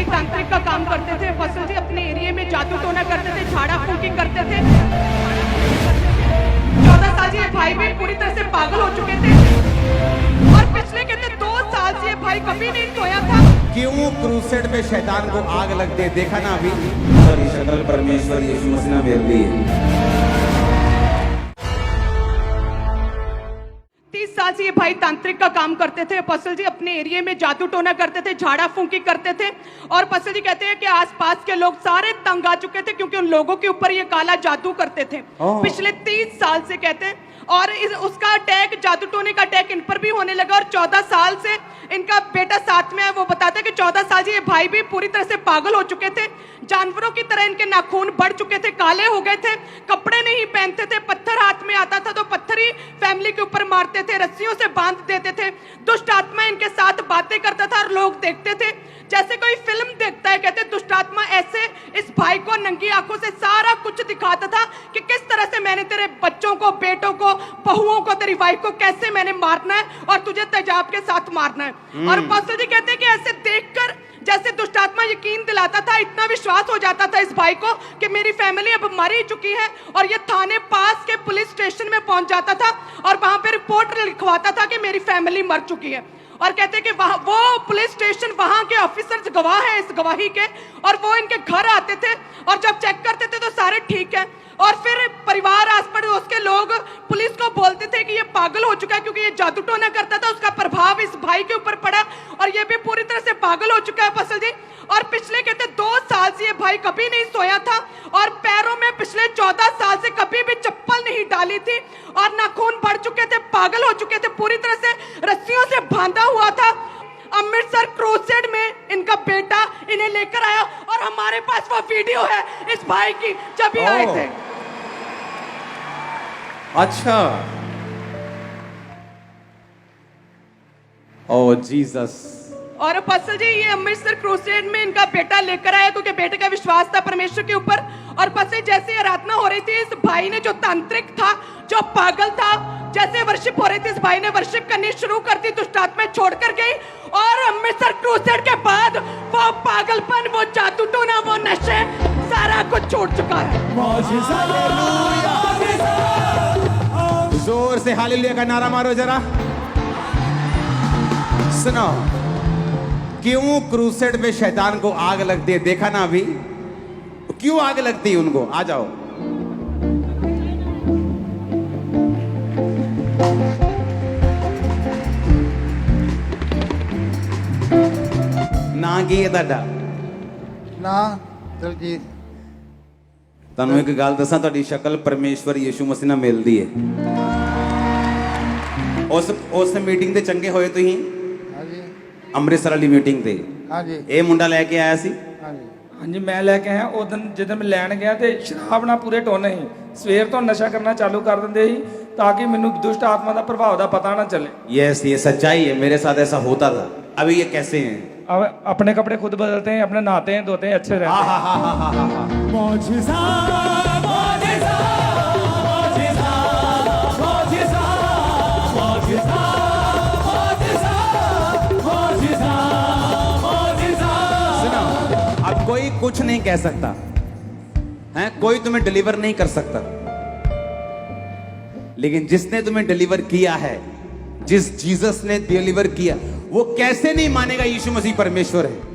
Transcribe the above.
भाई तांत्रिक का काम करते थे। फसल जी अपने एरिया में जादू टोना करते थे, झाड़ा फूंकी करते थे। 14 साल से ये भाई भी पूरी तरह से पागल हो चुके थे और पिछले कहते 2 साल से ये भाई कभी नहीं सोया था। क्यों क्रूसेड में शैतान को आग लगते देखा ना अभी। सॉरी, शकल परमेश्वर यीशु मसीह ने भेज दी है। 30 साल से ये भाई तांत्रिक का काम करते थे। फसल जी अपने एरिया में जादू टोना करते थे, झाड़ा फूंकी करते थे और फसल जी कहते हैं कि आसपास के लोग सारे तंग आ चुके थे क्योंकि उन लोगों के ऊपर ये काला जादू करते थे पिछले 30 साल से कहते हैं। और उसका अटैक, जादू टोने का अटैक इन पर भी होने लगा और 14 साल से इनका बेटा साथ में है। वो बताता है कि 14 साल से ये भाई भी पूरी तरह से पागल हो चुके थे। जानवरों की तरह इनके नाखून बढ़ चुके थे, काले हो गए थे, कपड़े नहीं पहनते थे, पत्थर हाथ में आता था तो पत्थर ही फैमिली के ऊपर मारते थे, रस्सियों से बांध देते थे। दुष्ट आत्मा इनके साथ बातें करता था और लोग देखते थे जैसे कोई फिल्म देखता है। कहते दुष्ट आत्मा ऐसे इस भाई को नंगी आंखों से सारा कुछ दिखाता था कि किस तरह से मैंने तेरे बच्चों को, बेटों को, बहुओं को, तेरी वाइफ को कैसे मैंने मारना है और तुझे तेजाब के साथ मारना है। और पास्टर जी कहते हैं कि ऐसे देखकर जैसे दुष्ट आत्मा यकीन दिलाता था, इतना विश्वास हो जाता था इस भाई को कि मेरी फैमिली अब मर ही चुकी है। और ये थाने पास के पुलिस स्टेशन में पहुंच जाता था और वहां पे रिपोर्ट लिखवाता था कि मेरी फैमिली मर चुकी है। और कहते हैं कि वो पुलिस स्टेशन, वहां के ऑफिसर्स गवाह हैं इस गवाही के, और वो इनके घर आते थे और जब चेक करते थे तो सारे ठीक है। और फिर परिवार, आस पड़ोस के लोग पुलिस को बोलते थे कि ये पागल हो चुका है क्योंकि ये जादू टोना करता था, उसका प्रभाव इस भाई के ऊपर पड़ा और ये भी पूरी तरह से पागल हो चुका है फसल जी। और पिछले कहते 2 साल से ये भाई कभी नहीं सोया था और पैरों में पिछले 14 साल से कभी भी चप्पल नहीं डाली थी और नाखून बढ़ चुके थे, पागल हो चुके थे, पूरी तरह से रस्सियों से बांधा हुआ था। अमृतसर क्रूसेड में इनका बेटा इन्हें लेकर आया और हमारे पास वो वीडियो है इस भाई की जब ये आए थे। अच्छा, ओ जीसस। और फसल जी ये अमृतसर क्रूसेड में इनका बेटा लेकर आया क्योंकि बेटे का विश्वास था परमेश्वर के ऊपर। और फसल जैसे आराधना हो रही थी, इस भाई ने जो तांत्रिक था, जो पागल था, जैसे वर्शिप हो रही थी, इस भाई ने वर्शिप करनी शुरू कर दी, दुष्ट आत्मा छोड़कर गई। और अमृतसर क्रूसेड के बाद वो पागलपन, वो जादू टोना, वो नशे, सारा कुछ छोड़ चुका है। जोर से हालेलुया का नारा मारो जरा। सुनो, क्यों क्रूसेड में शैतान को आग लगती है देखा ना अभी। क्यों आग लगती है उनको, आ जाओ। ना की ਤੁਹਾਡਾ ਨਾ ਦਲਜੀਤ ਤੁਹਾਨੂੰ ਇੱਕ ਗੱਲ ਦੱਸਾਂ, ਤੁਹਾਡੀ ਸ਼ਕਲ ਪਰਮੇਸ਼ਵਰ ਯੀਸ਼ੂ ਮਸੀਹ ਨਾਲ ਮਿਲਦੀ ਹੈ। ਉਸ ਮੀਟਿੰਗ ਤੇ ਚੰਗੇ ਹੋਏ ਤੁਸੀਂ, ਹਾਂਜੀ ਅੰਮ੍ਰਿਤਸਰ ਵਾਲੀ ਮੀਟਿੰਗ ਤੇ ਹਾਂਜੀ ਇਹ ਮੁੰਡਾ ਲੈ ਕੇ ਆਇਆ ਸੀ। ਹਾਂਜੀ ਹਾਂਜੀ ਮੈਂ ਲੈ ਕੇ ਆਇਆ। ਉਦੋਂ ਜਦੋਂ ਮੈਂ ਲੈਣ ਗਿਆ ਤੇ ਸ਼ਰਾਬ ਨਾਲ ਪੂਰੇ ਟੋਨੇ ਸੀ, ਸਵੇਰ ਤੋਂ ਨਸ਼ਾ ਕਰਨਾ ਚਾਲੂ ਕਰ ਦਿੰਦੇ ਸੀ ਤਾਂ ਕਿ ਮੈਨੂੰ ਦੁਸ਼ਟ ਆਤਮਾ ਦਾ ਪ੍ਰਭਾਵ ਦਾ ਪਤਾ ਨਾ ਚੱਲੇ। यस, ये सच्चाई है, मेरे साथ ऐसा होता था। अभी ये कैसे हैं? अब अपने कपड़े खुद बदलते हैं, अपने नहाते हैं, धोते हैं, अच्छे रहते हैं। मौजिज़ा, मौजिज़ा, मौजिज़ा, मौजिज़ा, मौजिज़ा, मौजिज़ा, मौजिज़ा, मौजिज़ा। सुनो, अब कोई कुछ नहीं कह सकता है, कोई तुम्हें डिलीवर नहीं कर सकता, लेकिन जिसने तुम्हें डिलीवर किया है, जिस जीसस ने डिलीवर किया, वो कैसे नहीं मानेगा यीशु मसीह परमेश्वर है।